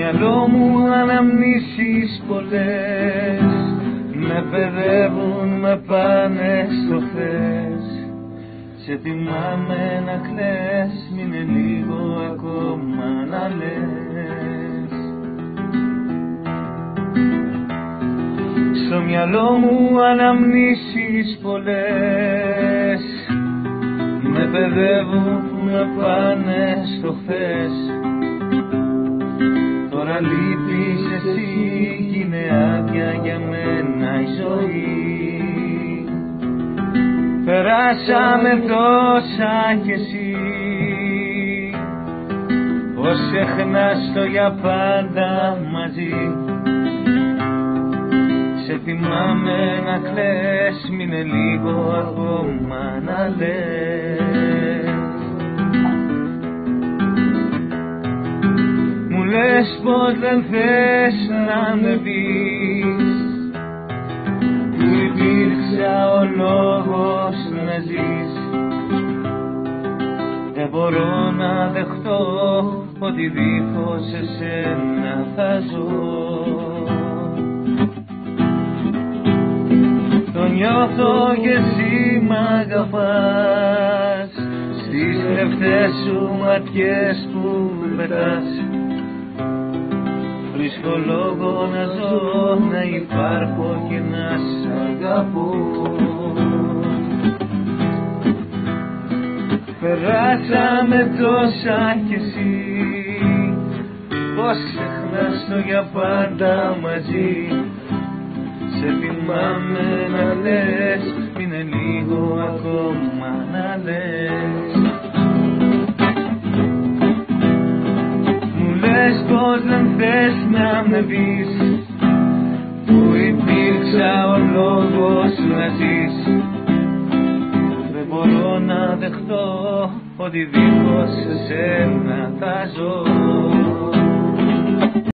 μυαλό μου αναμνήσεις πολλές με παιδεύουν, με πάνε στο χθες. Σε θυμάμαι να κλαις, μείνε λίγο ακόμα να λες. Στο μυαλό μου αναμνήσεις πολλές με παιδεύουν, με πάνε στο χθες. Τώρα λείπεις εσύ κι είναι άδεια για μένα η ζωή. Περάσαμε τόσα κι εσύ, πως ξεχνάς το για πάντα μαζί. Σε θυμάμαι να κλαις, μείνε λίγο ακόμα να λες. Μου λες πως δεν θες να με πεις, που υπήρξα ο λόγος να ζεις. Δεν μπορώ να δεχτώ ότι δίχως εσένα θα ζω. Το νιώθω κι εσύ μ' αγαπάς, στις κρεφτές σου ματιές που πετάς. Βρίσκω λόγο να ζω, να υπάρχω και να σ' αγαπώ. Περάσαμε τόσα κι εσύ, πως ξεχνάς το για πάντα μαζί. Σε θυμάμαι να λες, μείνε λίγο ακόμα να λες. Μου λες πως δεν θες να με πεις, που υπήρξα ο λόγος να ζεις. Δεν μπορώ να δεχτώ ότι δίχως εσένα θα ζω.